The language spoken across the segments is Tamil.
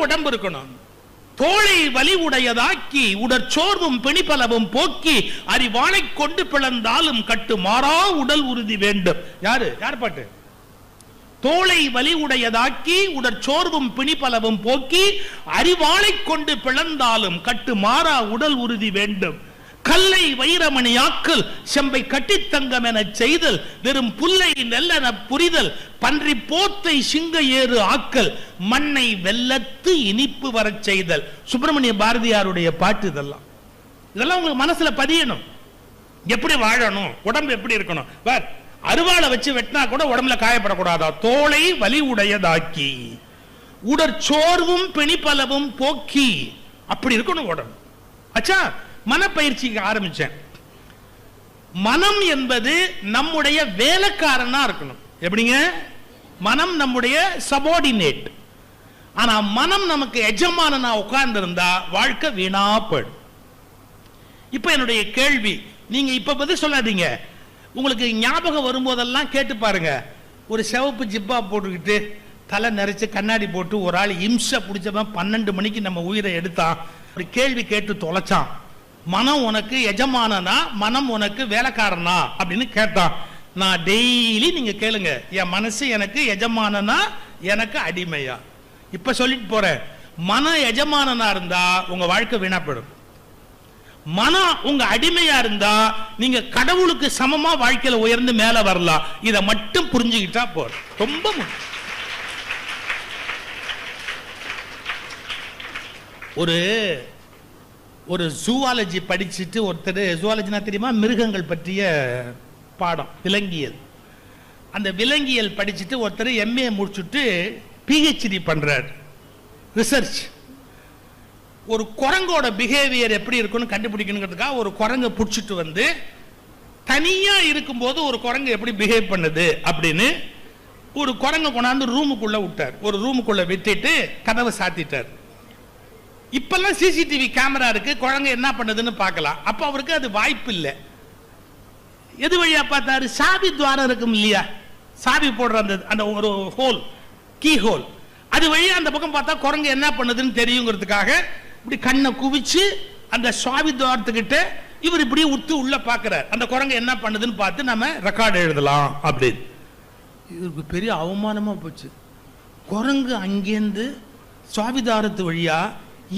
உடம்பு இருக்கணும். தோளை வலி உடையதாக்கி உடற்சோர்வும் பிணிப்பலவும் போக்கி அறிவாளை கொண்டு பிளந்தாலும் கட்டு மாறா உடல் உறுதி வேண்டும். யார் பாட்டு? தோளை வலி உடையதாக்கி உடற்சோர்வும் பிணிப்பலவும் போக்கி அறிவாளை கொண்டு பிளந்தாலும் கட்டு மாறா உடல் உறுதி வேண்டும். கல்லை வைரமணியாக்கல் செம்பை கட்டித்தங்கம் என செய்தல் வெறும் புல்லை நெல்லென புரிதல் பன்றி போத்தை சிங்க ஏறு ஆக்கல் மண்ணை வெல்லத்து இனிப்பு வரச் செய்தல். சுப்பிரமணிய பாரதியாருடைய பாட்டு. இதெல்லாம் உங்களுக்கு மனசுல பதியணும். எப்படி வாழணும், உடம்பு எப்படி இருக்கணும். அருவாளை வச்சு வெட்டினா கூட உடம்புல காயப்படக்கூடாதா? தோளை வலி உடையதாக்கி உடற்சோர்வும் பிணிப்பலவும் போக்கி அப்படி இருக்கணும் உடம்பு. அச்சா, மனப்பயிற்சிக்கு ஆரம்பிச்சேன். மனம் என்பது நம்முடைய வேலைக்காரனா இருக்கணும். எப்படிங்க? மனம் நம்முடைய சபார்டினேட். ஆனா மனம் நமக்கு எஜமானனா உட்கார்ந்து இருந்தா வாழ்க்கை வீணா போயிடும். இப்ப என்னுடைய கேள்வி, நீங்க இப்ப பதில் சொல்லாதீங்க. உங்களுக்கு ஞாபகம் வரும்போதெல்லாம் கேட்டு பாருங்க. ஒரு சிவப்பு ஜிப்பா போட்டுக்கிட்டு தலை நிறைச்சு கண்ணாடி போட்டு ஒரு ஆள் இம்சை பிடிச்சவன் 12 மணிக்கு நம்ம உயிரை எடுத்தான். ஒரு கேள்வி கேட்டு தொலைச்சான். மனம் உனக்கு எஜமானனா, மனம் உனக்கு வேலைக்காரனா அப்படின்னு கேட்டான். நான் டெய்லி நீங்க கேளுங்க, என் மனசு எனக்கு எஜமானனா எனக்கு அடிமையா? இப்ப சொல்லிட்டு போறேன். மன எஜமானனா இருந்தா உங்க வாழ்க்கை வீணா போயிடும். மனம் உங்க அடிமையா இருந்தா நீங்க கடவுளுக்கு சமமா வாழ்க்கையில உயர்ந்து மேல வரலாம். இதை மட்டும் புரிஞ்சுக்கிட்டா போதும். ரொம்ப ஒரு ஜூவாலஜி படிச்சுட்டு ஒருத்தர், ஜூவாலஜினா தெரியுமா? மிருகங்கள் பற்றிய பாடம், விலங்கியல். அந்த விலங்கியல் படிச்சுட்டு ஒருத்தர் எம்ஏ முடிச்சுட்டு பிஹெச்டி பண்றார், ரிசர்ச். ஒரு குரங்கோட பிஹேவியர் எப்படி இருக்குன்னு கண்டுபிடிக்கணுங்கிறதுக்காக ஒரு குரங்கை பிடிச்சிட்டு வந்து தனியா இருக்கும்போது ஒரு குரங்கு எப்படி பிஹேவ் பண்ணுது அப்படின்னு ஒரு குரங்கை கொண்டாந்து ரூமுக்குள்ள விட்டார். ஒரு ரூமுக்குள்ள விட்டுட்டு கதவை சாத்திட்டார். இப்பெல்லாம் சிசிடிவி கேமரா இருக்கு, குழந்தை என்ன பண்ணுதுன்னு பார்க்கலாம். அப்ப அவருக்கு அது வாய்ப்பு இல்லை. எது வழியா பார்த்தாரு? சாவி துவாரம் இருக்கும் இல்லையா, சாவி போடுற அந்த ஒரு ஹோல், கீ ஹோல், அது வழியா அந்த பக்கம் பார்த்தா குரங்கு என்ன பண்ணுதுன்னு தெரியுங்கிறதுக்காக இப்படி கண்ணை குவிச்சு அந்த சாவி துவாரத்துக்கிட்ட இவர் இப்படி உத்து உள்ள பார்க்கிறார். அந்த குரங்கு என்ன பண்ணுதுன்னு பார்த்து நம்ம ரெக்கார்டு எழுதலாம் அப்படின்னு. இவருக்கு பெரிய அவமானமா போச்சு. குரங்கு அங்கேருந்து சுவாவிதாரத்து வழியா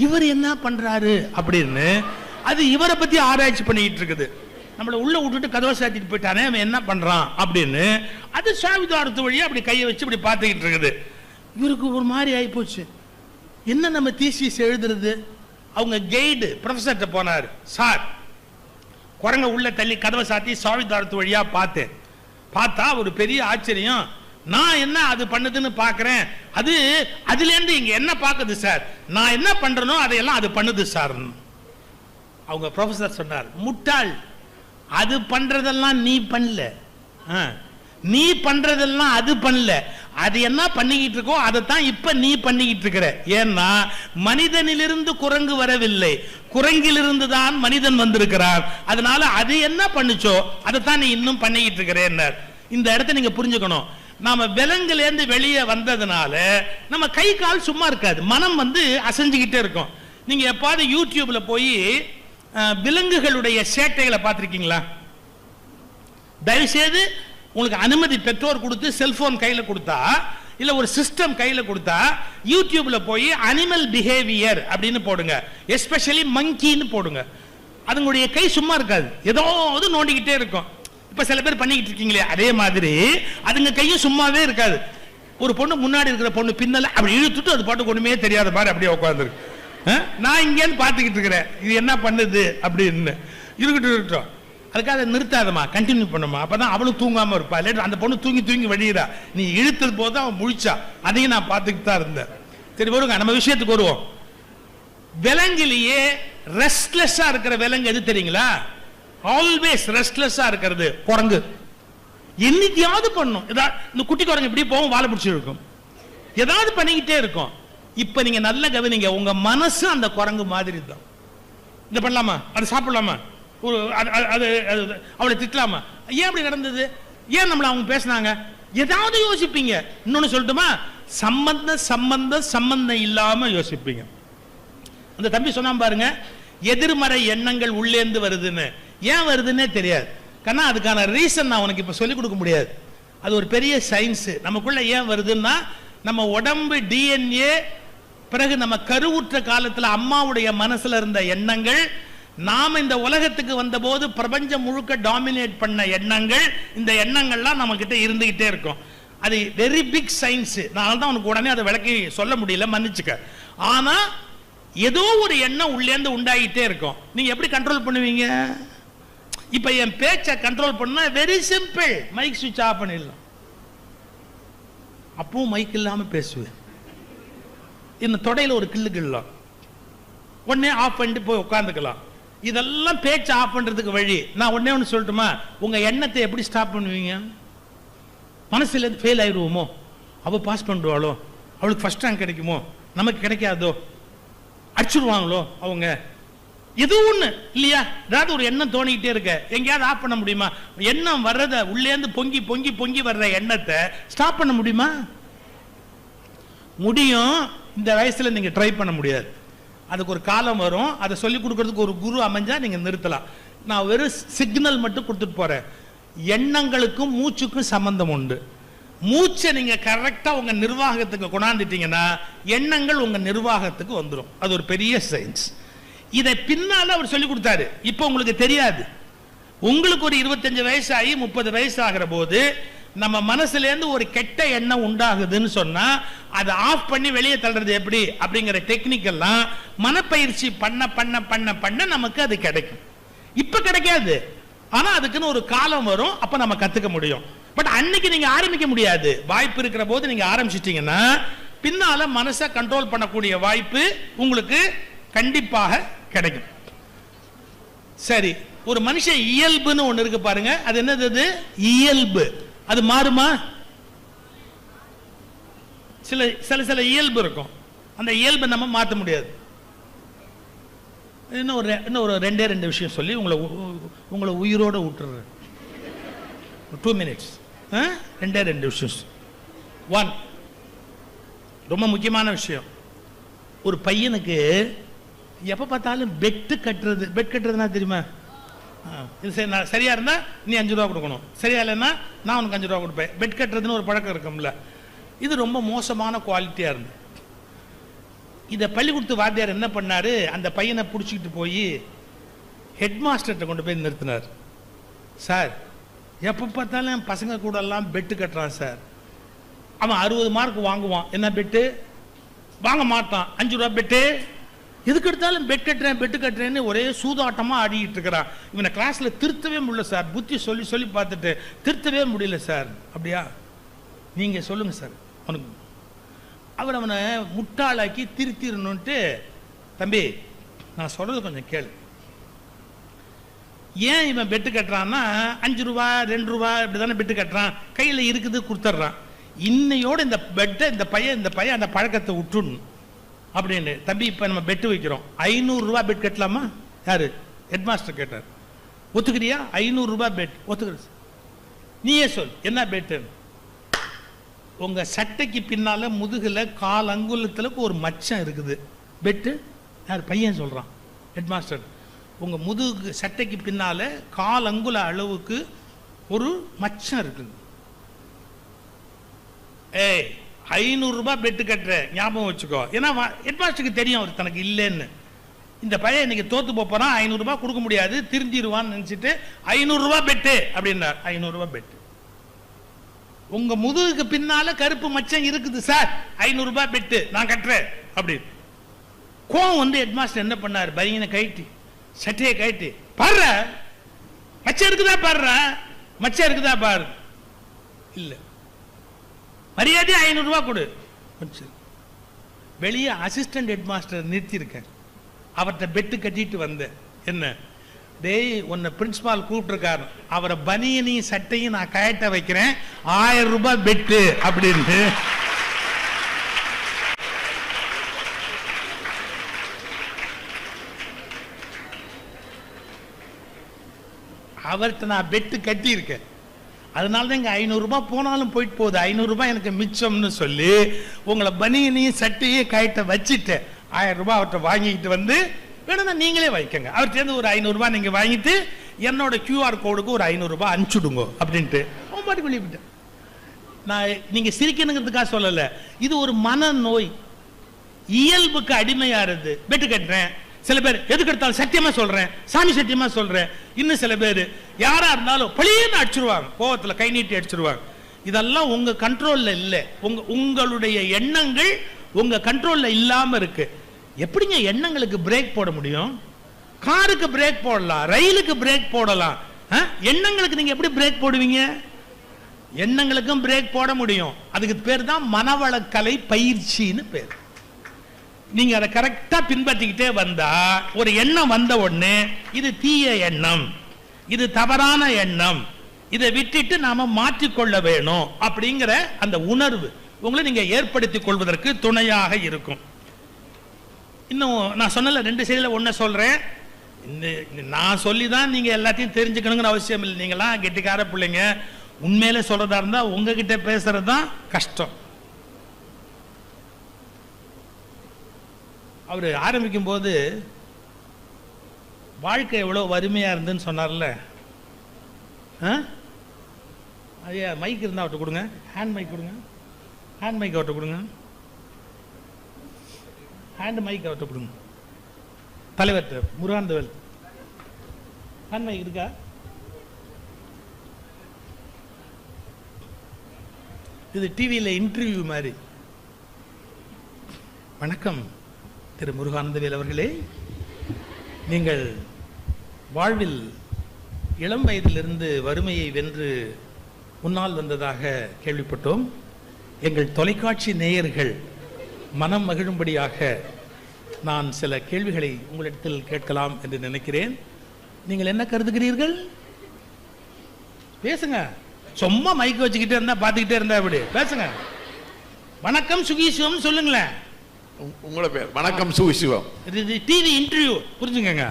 இவர் என்ன பண்றாரு அப்படின்னு அது இவரை பத்தி ஆராய்ச்சி பண்ணிட்டு இருக்குது. நம்மள உள்ள விட்டுட்டு கதவை சாத்திட்டு போயிட்டானே, அவன் என்ன பண்றான் அப்படின்னு அது சுவாவிதாரத்து வழியா அப்படி கையை வச்சு இப்படி பார்த்துக்கிட்டு இருக்குது. இவருக்கு ஒரு மாதிரி ஆகி போச்சு. என்ன நம்ம தீசிஸ் எழுதுறது? அவங்க கைடு ப்ரொஃபஸர்கிட்ட போனார். சார், குரங்க உள்ள தள்ளி கதவை சாத்தி சுவாவிதாரத்து வழியா பார்த்தேன். பார்த்தா ஒரு பெரிய ஆச்சரியம். நான் என்ன அது பண்ணுதுன்னு பார்க்கிறேன், அது அதுலேருந்து இங்க என்ன பார்க்குது சார், நான் என்ன பண்றேனோ அதையெல்லாம் அது பண்ணுது சார். அவங்க ப்ரொஃபஸர் சொன்னார், முட்டாள், அது பண்றதெல்லாம் நீ பண்ணல, நீ பண்றதெல்லாம் அது பண்ணல, அது என்ன பண்ணிக்கிட்டு இருக்கோ அதைத்தான் இப்ப நீ பண்ணிக்கிட்டு இருக்கிற. ஏன்னா மனிதனிலிருந்து குரங்கு வரவில்லை, குரங்கிலிருந்து தான் மனிதன் வந்திருக்கிறார். அதனால அது என்ன பண்ணுச்சோ அதைத்தான் நீ இன்னும் பண்ணிக்கிட்டு இருக்கிற. இந்த இடத்தை நீங்க புரிஞ்சுக்கணும். நாம விலங்குலேருந்து வெளியே வந்ததுனால நம்ம கை கால் சும்மா இருக்காது, மனம் அசைஞ்சுக்கிட்டே இருக்கும். நீங்க எப்பாவது யூடியூப்ல போய் விலங்குகளுடைய சேட்டைகளை பார்த்திருக்கீங்களா? தயவு செய்து உங்களுக்கு அனுமதி பெற்றோர் கொடுத்து செல்போன் கையில கொடுத்தா இல்ல ஒரு சிஸ்டம் கையில கொடுத்தா யூடியூப்ல போய் அனிமல் பிஹேவியர் அப்படின்னு போடுங்க, எஸ்பெஷலி மங்கின்னு போடுங்க. அதுங்களுடைய கை சும்மா இருக்காது, ஏதோ நோண்டிக்கிட்டே இருக்கும். இப்ப சில பேர் பண்ணிக்கிட்டு இருக்கீங்களே அதே மாதிரி அதுங்க கையும் சும்மாவே இருக்காது. ஒரு பொண்ணு முன்னாடி இருக்கிற பொண்ணு பின்னல அப்படி இழுத்துட்டு அது பாட்டு ஒண்ணுமே தெரியாத மாதிரி அப்படியே உட்காந்துருக்கு. நான் இங்கேன்னு பார்த்துக்கிட்டு இருக்கிறேன், இது என்ன பண்ணுது அப்படின்னு. இருக்கட்டும், அதுக்காக நிறுத்தாதமா, கண்டினியூ பண்ணுமா, அப்பதான் அவளும் தூங்காம இருப்பா. இல்லை அந்த பொண்ணு தூங்கி தூங்கி வழியிறா, நீ இழுத்தது போது அவன் முழிச்சா, அதையும் நான் பார்த்துக்கிட்டு தான் இருந்தேன். சரி வருங்க, நம்ம விஷயத்துக்கு வருவோம். விலங்கிலேயே ரெஸ்ட்லெஸ்ஸா இருக்கிற விலங்கு எது தெரியுங்களா? ஆல்வேஸ் ரெஸ்ட்லெஸ்ஸா இருக்கிறது குரங்கு. என்னைக்காவது பண்ணும், ஏதாவது இந்த குட்டி குரங்கு இப்படி போகும், வாழை பிடிச்சி இருக்கும், ஏதாவது பண்ணிக்கிட்டே இருக்கும். இப்ப நீங்க நல்ல கவனிங்க, உங்க மனசு அந்த குரங்கு மாதிரி தான். இதை பண்ணலாமா, அது சாப்பிடலாமா, ஒரு அவளை திட்டலாமா, ஏன் அப்படி நடந்தது, ஏன் நம்மள அவங்க பேசினாங்க, ஏதாவது யோசிப்பீங்க. இன்னொன்னு சொல்லட்டுமா, சம்பந்தம் இல்லாம யோசிப்பீங்க. அந்த தம்பி சொன்னா பாருங்க, எதிர்மறை எண்ணங்கள் உள்ளேந்து வருதுன்னு. ஏன் வருதுன்னே தெரியாது. கண்ணா அதுக்கான ரீசன் நான் உனக்கு இப்ப சொல்லிக் கொடுக்க முடியாது. அது ஒரு பெரிய சயின்ஸ். நமக்குள்ள ஏன் வருதுன்னா, நம்ம உடம்பு டிஎன்ஏ, பிறகு நம்ம கருவுற்ற காலத்துல அம்மாவுடைய மனசுல இருந்த எண்ணங்கள், நாம இந்த உலகத்துக்கு வந்த போது பிரபஞ்சம் முழுக்க டாமினேட் பண்ண எண்ணங்கள், இந்த எண்ணங்கள்லாம் நம்ம கிட்ட இருந்துகிட்டே இருக்கும். அது வெரி பிக் சயின்ஸ். நான் தான் உனக்கு உடனே அதை விளக்கி சொல்ல முடியல, மன்னிச்சுக்க. ஆனா ஏதோ ஒரு எண்ணம் உள்ளேந்து உண்டாகிட்டே இருக்கும். நீங்க எப்படி கண்ட்ரோல் பண்ணுவீங்க? இப்ப என் பேச்சை கண்ட்ரோல் பண்ணா வெரி சிம்பிள். மைக் சுவிட்ச் ஆஃப் பண்ணிடலாம். அப்பவும் மைக் இல்லாம பேசுவேன். இந்த தொடையில ஒரு கிள்ளு கிள்ளலாம், உடனே ஆஃப் பண்ணிட்டு போய் உட்காந்துக்கலாம். இதெல்லாம் பேச்சை ஆஃப் பண்றதுக்கு வழி. நான் உடனே ஒன்று சொல்லட்டுமா? உங்க எண்ணத்தை எப்படி ஸ்டாப் பண்ணுவீங்க? மனசுல ஃபெயில் ஆயிடுவோமோ, அவ பாஸ் பண்ணுவாளோ, அவளுக்கு ஃபர்ஸ்ட் ரேங்க் கிடைக்குமோ, நமக்கு கிடைக்காதோ, அடிச்சுடுவாங்களோ அவங்க, எது ஒண்ணு இல்லையா? ஏதாவது ஒரு எண்ணம் தோணிக்கிட்டே இருக்க, எங்கேயாவது ஆஃப் பண்ண முடியுமா? எண்ணம் வர்றத உள்ளேந்து பொங்கி பொங்கி பொங்கி வர்ற எண்ணத்தை ஸ்டாப் பண்ண முடியுமா? முடியும். இந்த வயசுல நீங்க ட்ரை பண்ண முடியாது. அதுக்கு ஒரு காலம் வரும். அதை சொல்லிக் கொடுக்கறதுக்கு ஒரு குரு அமைஞ்சா நீங்க நிறுத்தலாம். நான் வெறும் சிக்னல் மட்டும் கொடுத்துட்டு போறேன். எண்ணங்களுக்கும் மூச்சுக்கும் சம்பந்தம் உண்டு. மூச்சை நீங்க கரெக்டா உங்க நிர்வாகத்துக்கு கொண்டாந்துட்டீங்கன்னா எண்ணங்கள் உங்க நிர்வாகத்துக்கு வந்துடும். அது ஒரு பெரிய சயின்ஸ். இதை பின்னால அவர் சொல்லி கொடுத்தாரு. இப்போ உங்களுக்கு தெரியாது. உங்களுக்கு ஒரு 25 வயசு ஆகி 30 வயசு ஆகிற போது நம்ம மனசுல இருந்து ஒரு கெட்ட எண்ணம் உண்டாகுதுன்னு சொன்னா அதை ஆஃப் பண்ணி வெளியே தள்ளுறது எப்படி அப்படிங்கிற டெக்னிக் எல்லாம் மனப்பயிற்சி பண்ண பண்ண பண்ண பண்ண நமக்கு அது கிடைக்கும். இப்ப கிடைக்காது. ஆனா அதுக்குன்னு ஒரு காலம் வரும். அப்ப நம்ம கத்துக்க முடியும். பட் அன்னைக்கு நீங்க ஆரம்பிக்க முடியாது. வாய்ப்பு இருக்கிற போது நீங்க ஆரம்பிச்சிட்டீங்கன்னா பின்னால மனசை கண்ட்ரோல் பண்ணக்கூடிய வாய்ப்பு உங்களுக்கு கண்டிப்பாக கிடைக்கும். சரி, ஒரு மனுஷ இயல்புன்னு ஒண்ணு இருக்கு பாருங்க. அது என்னது? இயல்பு. அது மாறுமா? சில இயல்பு இருக்கும். அந்த இயல்பை நம்ம மாற்ற முடியாது. இன்னும் ஒரு ரெண்டு விஷயம் சொல்லி உங்களை உயிரோட விட்டுறேன். 2 minutes. ரெண்டு விஷயம். 1, ரொம்ப முக்கியமான விஷயம். ஒரு பையனுக்கு எப்ப பார்த்தாலும் பெட் கட்டுறதுனா தெரியுமா? இது சரியா இருந்தா நீ 5 ரூபா கொடுக்கணும், சரியா இல்லைன்னா நான் உனக்கு 5 ரூபா கொடுப்பேன். பெட் கட்டுறதுன்னு ஒரு பழக்கம் இருக்கும்ல. இது ரொம்ப மோசமான குவாலிட்டியா இருந்து இதை பள்ளிக்கூடத்து வாத்தியார் என்ன பண்ணாரு, அந்த பையனை பிடிச்சிக்கிட்டு போய் ஹெட் மாஸ்டர்கிட்ட கொண்டு போய் நிறுத்தினார். சார், எப்போ பார்த்தாலும் என் பசங்க கூட எல்லாம் பெட்டு கட்டுறான் சார். அவன் 60 மார்க் வாங்குவான். என்ன பெட்டு வாங்க மாட்டான். 5 ரூபா பெட்டு. எதுக்கு எடுத்தாலும் பெட் கட்டுறேன்னு ஒரே சூதாட்டமா ஆடிக்கிட்டு இருக்கிறான். இவனை கிளாஸ்ல திருத்தவே முடியல சார். புத்தி சொல்லி சொல்லி பார்த்துட்டு திருத்தவே முடியல சார். அப்படியா? நீங்க சொல்லுங்க சார். அவனை முட்டாளாக்கி திருத்திடணும்ட்டு, தம்பி நான் சொல்றது கொஞ்சம் கேளு. ஏன் இவன் பெட்டு கட்டுறான்னா 5 ரூபா 2 ரூபா இப்படிதானே பெட்டு கட்டுறான். கையில் இருக்குது கொடுத்துட்றான். இன்னையோட இந்த பெட்டை இந்த பையன் அந்த பழக்கத்தை விட்டுடணும் அப்படின்னு. தம்பி இப்போ நம்ம பெட்டு வைக்கிறோம். 500 ரூபா பெட் கட்டலாமா? யாரு? ஹெட் மாஸ்டர் கேட்டார். ஒத்துக்கிறியா? 500 ரூபா பெட் ஒத்துக்கிற. நீயே சொல் என்ன பெட்டு? உங்க சட்டைக்கு பின்னால முதுகுல 1/4 அங்குலத்துக்கு ஒரு மச்சம் இருக்குது. பெட்டு யார்? பையன் சொல்றான். ஹெட் மாஸ்டர், உங்க முதுகு சட்டைக்கு பின்னால 1/4 அங்குல அளவுக்கு ஒரு மச்சம் இருக்குது. 500 ரூபாய் பெட்டு கட்டுற, ஞாபகம் வச்சுக்கோ. ஏன்னா ஹெட் மாஸ்டருக்கு தெரியும் அவர் தனக்கு இல்லைன்னு. இந்த பையன் இன்னைக்கு தோத்து போறான், 500 ரூபாய் கொடுக்க முடியாது, திருந்திடுவான்னு நினைச்சிட்டு 500 ரூபாய் பெட்டு அப்படின்னார். 500 ரூபாய் பெட்டு. உங்க முதுகுக்கு பின்னால கருப்பு மச்சம் இருக்குது சார், 500 ரூபாய் பெட்டு நான் கட்டுறேன் அப்படின்னு. கோவம் வந்து ஹெட் மாஸ்டர் என்ன பண்ணார்? பையனை கழட்டி சட்டையை கழட்டி, பாரு மச்சம் இருக்குதா பாரு, மச்சம் இருக்குதா பாரு. இல்ல, மரியாதை 500 ரூபாய் கொடு. வெளியே அசிஸ்டன்ட் ஹெட் மாஸ்டர் நிறுத்தி இருக்கேன். அவர்கிட்ட பெட்டு கட்டிட்டு வந்தேன். என்ன டேய், உன்னை பிரின்சிபால் கூப்பிட்டுருக்காரு, அவரை பனியனையும் சட்டையும் நான் கயட்ட வைக்கிறேன், 1000 ரூபாய் பெட்டு அப்படின்னு. அவர்கிட்ட நான் பெட்டு கட்டி இருக்கேன். அதனால தான் இங்கே 500 ரூபாய் போனாலும் போயிட்டு போகுது, 500 ரூபாய் எனக்கு மிச்சம்னு சொல்லி உங்களை பனியனையும் சட்டையும் கைட்ட வச்சுட்டு 1000 ரூபாய் அவர்கிட்ட வாங்கிட்டு வந்து வேணும்னா நீங்களே வாங்கிக்கோங்க. அவர்கிட்ட ஒரு 500 ரூபாய் நீங்கள் வாங்கிட்டு என்னோட QR கோடுக்கு ஒரு 500 ரூபாய் அனுப்பிச்சுடுங்க அப்படின்ட்டு அவன் பாட்டுக்கு வெளியிட்டேன். நான் நீங்கள் சிரிக்கணுங்கிறதுக்காக சொல்லலை, இது ஒரு மனநோய், இயல்புக்கு அடிமையாருது. பெட்டு கட்டுறேன், சில பேர் எதுக்கு எடுத்தாலும் சத்தியமா சொல்றேன், சாமி சத்தியமா சொல்றேன், இன்னும் சில பேர் யாரா இருந்தாலும் பழியன்னு அடிச்சிருவாங்க, கோவத்தில் கை நீட்டி அடிச்சிருவாங்க. இதெல்லாம் உங்க கண்ட்ரோல்ல இல்லை, உங்களுடைய எண்ணங்கள் உங்க கண்ட்ரோல்ல இல்லாம இருக்கு. எப்படிங்க எண்ணங்களுக்கு பிரேக் போட முடியும்? காருக்கு பிரேக் போடலாம், ரயிலுக்கு பிரேக் போடலாம், எண்ணங்களுக்கு நீங்க எப்படி பிரேக் போடுவீங்க? எண்ணங்களுக்கும் பிரேக் போட முடியும். அதுக்கு பேர் தான் மனவளக்கலை பயிற்சின்னு பேர். நீங்க அதை கரெக்டா பின்பற்றிக்கிட்டே வந்தா ஒரு எண்ணம் வந்த உடனே இது தீய எண்ணம், இது தவறான எண்ணம், இதை விட்டுட்டு நாம மாற்றிக்கொள்ள வேணும் அப்படிங்கிற அந்த உணர்வு உங்களை நீங்க ஏற்படுத்திக் கொள்வதற்கு துணையாக இருக்கும். இன்னும் நான் சொன்னல 2 செய்தியில ஒன்ன சொல்றேன். நான் சொல்லிதான் நீங்க எல்லாத்தையும் தெரிஞ்சுக்கணுங்கிற அவசியம் இல்லை. நீங்களாம் கெட்டிக்கார பிள்ளைங்க, உண்மையில சொல்றதா இருந்தா உங்ககிட்ட பேசுறது தான் கஷ்டம். அவர் ஆரம்பிக்கும் போது வாழ்க்கை எவ்வளவு வறுமையா இருந்துன்னு சொன்னார்ல. ஐயா மைக் இருந்தா அவர்கிட்ட கொடுங்க, ஹேண்ட் மைக் கொடுங்க, ஹேண்ட் மைக் அவர்கிட்ட கொடுங்க, ஹேண்ட் மைக் அவர்கிட்ட கொடுங்க. தலைவர் முருகானந்தவேல் ஹேண்ட் மைக் இருக்கா? இது டிவியில் இன்டர்வியூ மாதிரி. வணக்கம் திரு முருகானந்தவேல் அவர்களே, நீங்கள் வாழ்வில் இளம் வயதிலிருந்து வறுமையை வென்று முன்னால் வந்ததாக கேள்விப்பட்டோம். எங்கள் தொலைக்காட்சி நேயர்கள் மனம் மகிழும்படியாக நான் சில கேள்விகளை உங்களிடத்தில் கேட்கலாம் என்று நினைக்கிறேன். நீங்கள் என்ன கருதுகிறீர்கள்? பேசுங்க, சும்மா மைக் வச்சுக்கிட்டே இருந்தா பார்த்துக்கிட்டே இருந்தா அப்படி பேசுங்க. வணக்கம் சுகிசிவம் சொல்லுங்களேன். உங்களோட பேர்? வணக்கம் சுகிசிவம். இது டிவி இன்டர்வியூ, புரிஞ்சுங்க.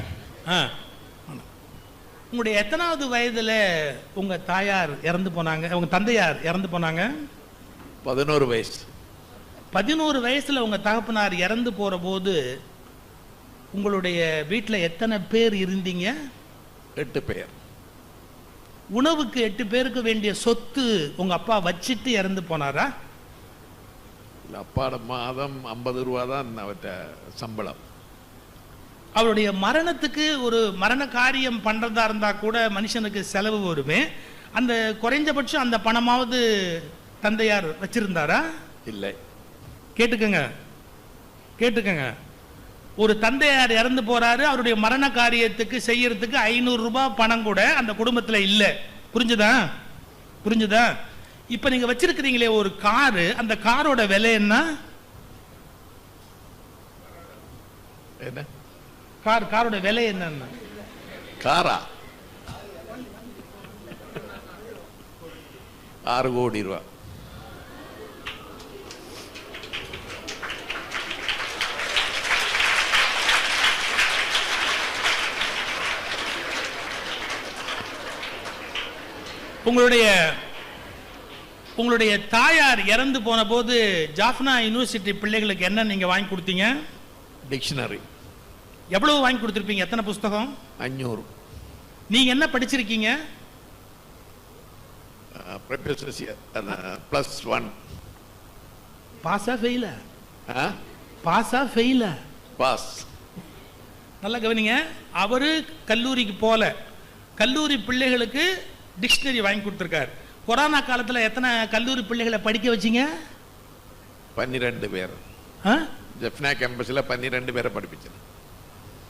உங்களுடைய எத்தனாவது வயதுல உங்க தாயார் இறந்து போனாங்க, உங்க தந்தையார் இறந்து போனாங்க? 11 வயசு. 11 வயசுல உங்க தகப்பனார் இறந்து போற போது உங்களுடைய வீட்டில் எத்தனை பேர் இருந்தீங்க? 8 பேர். உணவுக்கு 8 பேருக்கு வேண்டிய சொத்து உங்க அப்பா வச்சிட்டு இறந்து போனாரா? அப்பாட மாதம் 50 ரூபா தான் அவர்கிட்ட சம்பளம். அவருடைய மரணத்துக்கு ஒரு மரண காரியம் பண்றதா இருந்தா கூட மனுஷனுக்கு செலவு வருமே, அந்த குறைஞ்சபட்சம் அந்த பணமாவது தந்தையார் வச்சிருந்தாரா? இல்லை. கேட்டுக்கங்க கேட்டுக்கங்க, ஒரு தந்தையார் இறந்து போறாரு, அவருடைய மரண காரியத்துக்கு செய்யறதுக்கு 500 ரூபாய் பணம் கூட அந்த குடும்பத்தில் இல்லை. புரிஞ்சுதா? புரிஞ்சுதா? இப்ப நீங்க வச்சிருக்கிறீங்களே ஒரு காரு, அந்த காரோட விலை என்ன? என்ன காரோட விலை என்ன? காரா 6 கோடி ரூபாய். உங்களுடைய தாயார் இறந்து போன போது ஜாஃப்னா யூனிவர்சிட்டி பிள்ளைகளுக்கு என்ன நீங்க வாங்கி கொடுத்தீங்க? டிக்ஷனரி. எவ்வளவு வாங்கி கொடுத்திருப்பீங்க? எத்தனை புத்தகம்? 500. நீங்க என்ன படிச்சிருக்கீங்க? +1. பாஸா ஃபெயிலா? பாஸா ஃபெயிலா? பாஸ். நல்லா கவனிங்க. அவரு கல்லூரிக்கு போல, கல்லூரி பிள்ளைகளுக்கு டிக்ஷனரி வாங்கி கொடுத்திருக்காரு. கொரோனா காலத்தில் எத்தனை கல்லூரி பிள்ளைகளை படிக்க வச்சீங்க? 12 பேர். ஜெஃப்னா கேம்பஸ்ல 12 பேரை படிப்பிச்சேன்.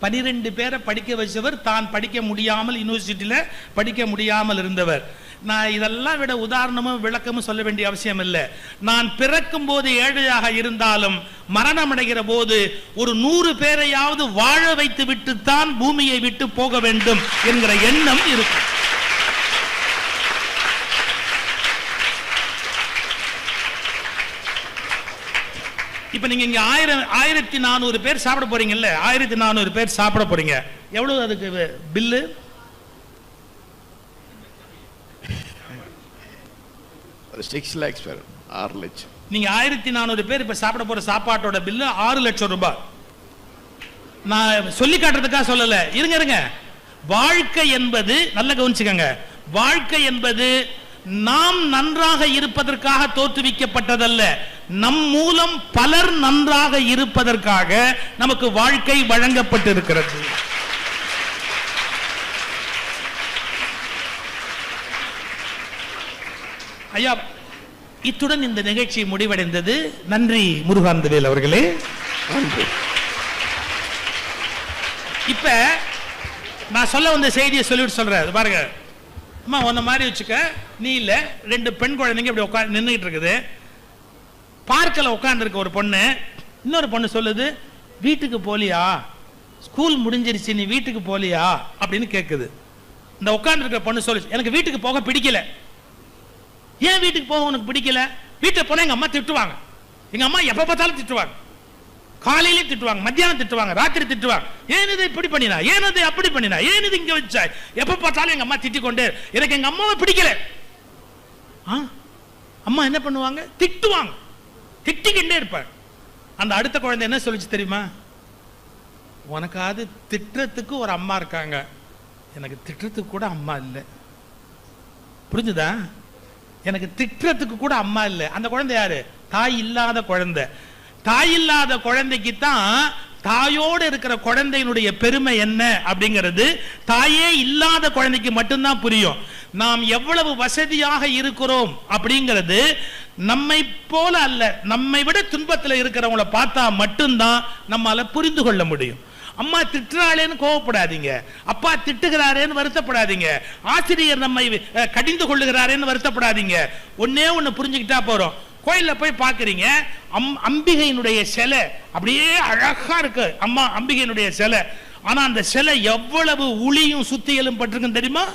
12 பேரை படிக்க வச்சவர், தான் படிக்க முடியாமல் யூனிவர்சிட்டியில படிக்க முடியாமல் இருந்தவர். நான் இதெல்லாம் விட உதாரணமும் விளக்கமும் சொல்ல வேண்டிய அவசியம் இல்லை. நான் பிறக்கும் போது ஏழையாக இருந்தாலும் மரணம் அடைகிற போது ஒரு 100 பேரையாவது வாழ வைத்து விட்டுத்தான் பூமியை விட்டு போக வேண்டும் என்கிற எண்ணம் இருக்கும். இப்ப நீங்க இங்க 1400 பேர் சாப்பிட போறீங்கல்ல, 1400 பேர் சாப்பிட போறீங்க. எவ்வளவு அதுக்கு பில்லு? 6 lakhs பேர், 6 லட்சம். நீங்க 1400 பேர் இப்ப சாப்பிட போற சாப்பாட்டோட பில்லு 6 லட்சம் ரூபாய். நான் சொல்லி காட்டுறதுக்காக சொல்லல, இருங்க. வாழ்க்கை என்பது, நல்ல கவனிச்சுக்கங்க, வாழ்க்கை என்பது நாம் நன்றாக இருப்பதற்காக தோற்றுவிக்கப்பட்டதல்ல, நம் மூலம் பலர் நன்றாக இருப்பதற்காக நமக்கு வாழ்க்கை வழங்கப்பட்டிருக்கிறது. ஐயா, இத்துடன் இந்த நிகழ்ச்சி முடிவடைந்தது. நன்றி முருகானந்தவேல் அவர்களே. இப்ப நான் சொல்ல வந்த செய்தியை சொல்லிட்டு சொல்றேன் பாருங்க. அம்மா உன்ன மாதிரி வச்சுக்க, நீ இல்ல 2 பெண் குழந்தைங்க இப்படி உட்கார்ந்து நின்றுட்டு இருக்குது. பார்க்கல உட்கார்ந்து இருக்க ஒரு பொண்ணு, இன்னொரு பொண்ணு சொல்லுது, வீட்டுக்கு போலியா, ஸ்கூல் முடிஞ்சிருச்சு, நீ வீட்டுக்கு போலியா அப்படின்னு கேட்குது. இந்த உட்கார்ந்து இருக்க பொண்ணு சொல்லு, எனக்கு வீட்டுக்கு போக பிடிக்கல. ஏன் வீட்டுக்கு போக உனக்கு பிடிக்கல? வீட்டுக்கு போனா எங்க அம்மா திட்டுவாங்க. எங்க அம்மா எப்ப பார்த்தாலும் திட்டுவாங்க, காலையிலே திட்டுவாங்க, மத்தியானம் திட்டுவாங்க, ராத்திரி திட்டுவாங்க. ஏன் இதை இப்படி பண்ணினா, ஏன் இதை அப்படி பண்ணினா, ஏன் இது இங்க வச்சா, எப்ப பார்த்தாலும் எங்க அம்மா திட்டிக் கொண்டே. எனக்கு எங்க அம்மாவை பிடிக்கல. அம்மா என்ன பண்ணுவாங்க? திட்டுவாங்க, திட்டிக்கிட்டே இருப்பாங்க. அந்த அடுத்த குழந்தை என்ன சொல்லிச்சு தெரியுமா? உனக்காவது திட்டுறதுக்கு ஒரு அம்மா இருக்காங்க, எனக்கு திட்டுறதுக்கு கூட அம்மா இல்லை. புரிஞ்சுதா? எனக்கு திட்டுறதுக்கு கூட அம்மா இல்லை. அந்த குழந்தை யாரு? தாய் இல்லாத குழந்தை. தாய் இல்லாத குழந்தைக்கு தான் தாயோடு இருக்கிற குழந்தையினுடைய பெருமை என்ன அப்படிங்கிறது தாயே இல்லாத குழந்தைக்கு மட்டும்தான் புரியும். நாம் எவ்வளவு வசதியாக இருக்கிறோம் அப்படிங்கிறது நம்மை போல அல்ல, நம்மை விட துன்பத்தில் இருக்கிறவங்களை பார்த்தா மட்டும்தான் நம்மால புரிந்து கொள்ள முடியும். அம்மா திட்டுறாளேன்னு கோவப்படாதீங்க, அப்பா திட்டுகிறாரேன்னு வருத்தப்படாதீங்க, ஆசிரியர் நம்மை கடிந்து கொள்ளுகிறாரேன்னு வருத்தப்படாதீங்க. ஒன்னே ஒன்னு புரிஞ்சுக்கிட்டா போறோம். கோயில்ல போய் பாக்குறீங்க, அம்பிகையினுடைய சிலை அப்படியே அழகா இருக்கு, அம்மா அம்பிகையினுடைய சிலை. ஆனா அந்த சிலை எவ்வளவு உளியும் சுத்தியலும் பட்டிருக்குன்னு தெரியுமா?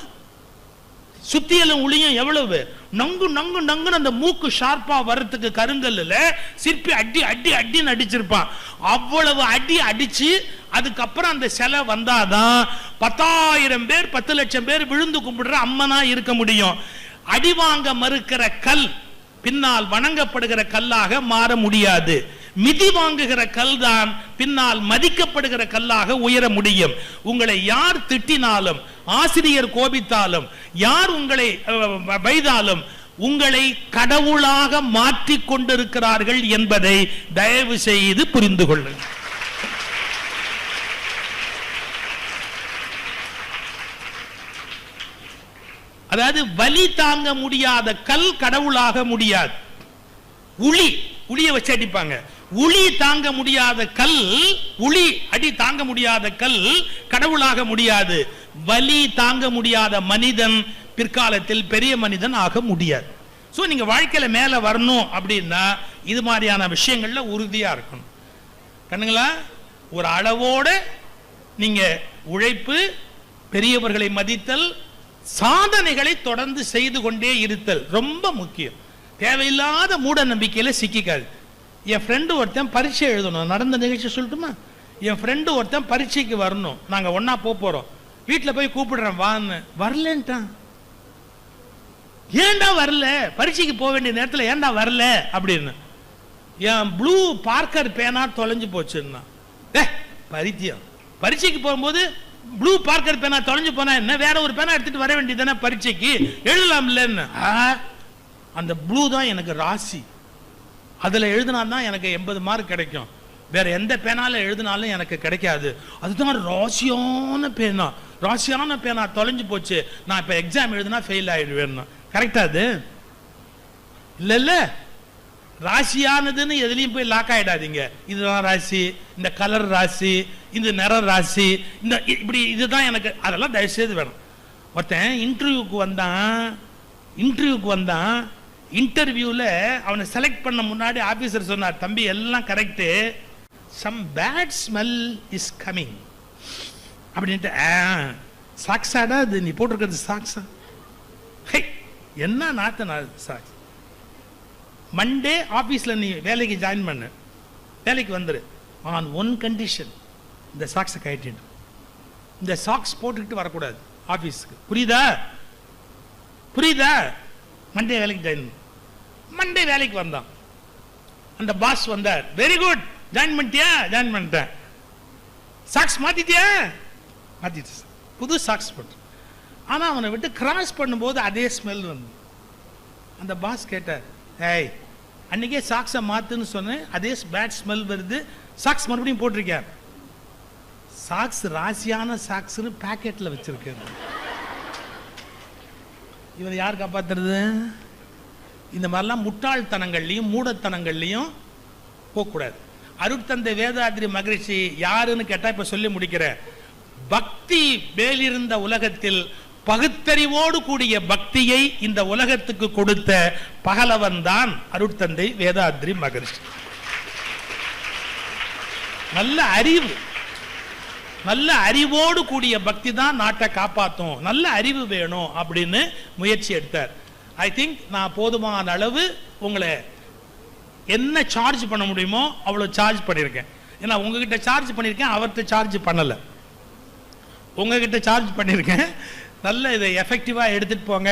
சுத்தியலும் உளியும் எவ்வளவு நங்கு நங்கு நங்குன்னு அந்த மூக்கு ஷார்ப்பா வர்றதுக்கு கருங்கல்ல சிற்பி அடி அடி அடின்னு அடிச்சிருப்பான். அவ்வளவு அடி அடிச்சு அதுக்கப்புறம் அந்த சிலை வந்தாதான் 10,000 பேர் 10 லட்சம் பேர் விழுந்து கும்பிடுற அம்மனா இருக்க முடியும். அடி வாங்க மறுக்கிற கல் பின்னால் வணங்கப்படுகிற கல்லாக மாற முடியாது. மிதி வாங்குகிற கல் தான் பின்னால் மதிக்கப்படுகிற கல்லாக உயர முடியும். உங்களை யார் திட்டினாலும், ஆசிரியர் கோபித்தாலும், யார் உங்களை வைதாலும் உங்களை கடவுளாக மாற்றிக் கொண்டிருக்கிறார்கள் என்பதை தயவு செய்து புரிந்து கொள்ளுங்கள். அதாவது வலி தாங்க முடியாத கல் கடவுளாக முடியாது. உளிய வச்சு அடிப்பாங்க. உளி தாங்க முடியாத கல், உளி அடி தாங்க முடியாத கல் கடவுளாக முடியாது. வலி தாங்க முடியாத மனிதன் பிற்காலத்தில் பெரிய மனிதன் ஆக முடியாது. சோ நீங்க வாழ்க்கையில மேல வரணும் அப்படின்னா இது மாதிரியான விஷயங்கள்ல உறுதியா இருக்கணும். கண்ணுங்களா, ஒரு அளவோட நீங்க உழைப்பு, பெரியவர்களை மதித்தல், சாதனைகளை தொடர்ந்து செய்து கொண்டே இருத்தல் ரொம்ப முக்கியம். தேவையில்லாத மூட நம்பிக்கையில சிக்கிக்காது. என் ஃப்ரெண்டு ஒருத்தன் பரீட்சை எழுதணும், நடந்த நிகழ்ச்சி சொல்லட்டுமா? என் ஃப்ரெண்டு ஒருத்தன் பரீட்சைக்கு வரணும், நாங்க ஒன்னா போறோம். வீட்டுல போய் கூப்பிடுறேன் வான்னு, வரலன்ட்டான். ஏன்டா வரல? பரீட்சைக்கு போக வேண்டிய நேரத்தில் ஏன்டா வரல அப்படின்னு. என் ப்ளூ பார்க்கர் பேனா தொலைஞ்சு போச்சுன்னா. பரித்தியம், பரீட்சைக்கு போகும்போது ப்ளூ பார்க்கர் பேனா தொலைஞ்சு போனா என்ன, வேற ஒரு பேனா எடுத்துட்டு வர வேண்டியதானே, பரீட்சைக்கு எழுதலாம் இல்லைன்னு. அந்த ப்ளூ தான் எனக்கு ராசி, அதுல எழுதினாதான் எனக்கு 80 மார்க் கிடைக்கும், வேற எந்த பேனால எழுதினாலும் எனக்கு கிடைக்காது. அதுதான் ராசியான பேனா. ராசியான பேனா தொலைஞ்சு போச்சு, நான் இப்ப எக்ஸாம் எழுதினா ஃபெயில் ஆயிடுவேன். கரெக்டா? அது இல்ல இல்ல, ராசியானதுன்னு எதுலையும் போய் லாக் ஆயிடாதீங்க. இதுதான் ராசி, இந்த கலர் ராசி, இந்த நிற ராசி, இந்த இப்படி இதுதான் எனக்கு, அதெல்லாம் தயவு செய்து வேணும். ஒருத்தன் இன்டர்வியூக்கு வந்தான். இன்டர்வியூல அவனை செலக்ட் பண்ண முன்னாடி ஆபீசர் சொன்னார், தம்பி எல்லாம் correct, some bad smell is coming அப்படின்ட்டு. சாக்ஸாடா அது நீ போட்டிருக்கிறது? சாக்ஸா? என்ன நாத்த சாக்ஸ்? மண்டே ஆபீஸ்ல நீ வேலைக்கு ஜாயின் பண்ண, வேலைக்கு வந்துரு. ஆன் ஒன் கண்டிஷன், இந்த சாக்ஸை கட்டிட்டு, இந்த சாக்ஸ் போட்டுக்கிட்டு வரக்கூடாது ஆபீஸ்க்கு. புரியுதா? மண்டே வேலைக்கு ஜாயின். மண்டே வேலைக்கு வந்தான். அந்த பாஸ் வந்தார். வெரி குட், ஜாயின் பண்ணிட்டியா? ஜாயின் பண்ணிட்டேன். சாக்ஸ் மாத்திட்டியா? மாத்திட்டு, புது சாக்ஸ் போட்டு. ஆனா அவனை விட்டு கிராஸ் பண்ணும்போது அதே ஸ்மெல் வந்து. அந்த பாஸ் கேட்டார், ஏய் அன்னைக்கே சாக்ஸை மாத்துன்னு சொன்னேன், அதே பேட் ஸ்மெல் வருது, சாக்ஸ் மறுபடியும் போட்டிருக்கார். சாக்ஸ் ராசியான சாக்ஸ்னு பாக்கெட்ல வச்சிருக்கேன். இவர் யார் காப்பாத்துறது? இந்த மாதிரிலாம் முட்டாள்தனங்கள்லையும் மூடத்தனங்கள்லையும் போகக்கூடாது. அருட்தந்தை வேதாத்ரி மகரிஷி யாருன்னு கேட்டா இப்ப சொல்லி முடிக்கிறேன். பக்தி மேலிருந்த உலகத்தில் பகுத்தறிவோடு கூடிய பக்தியை இந்த உலகத்துக்கு கொடுத்த பகலவன் தான் அருட்தந்தை வேதாத்ரி மகரிஷி. நல்ல அறிவு, நல்ல அறிவோடு கூடிய பக்தி தான் நாட்டை காப்பாற்றும், நல்ல அறிவு வேணும் அப்படின்னு முயற்சி எடுத்தார். ஐ திங்க் நான் போதுமான அளவு உங்களை என்ன சார்ஜ் பண்ண முடியுமோ அவ்வளோ சார்ஜ் பண்ணியிருக்கேன். ஏன்னா உங்ககிட்ட சார்ஜ் பண்ணியிருக்கேன், அவர்கிட்ட சார்ஜ் பண்ணலை. உங்ககிட்ட சார்ஜ் பண்ணியிருக்கேன். நல்ல இதை எஃபெக்டிவாக எடுத்துகிட்டு போங்க.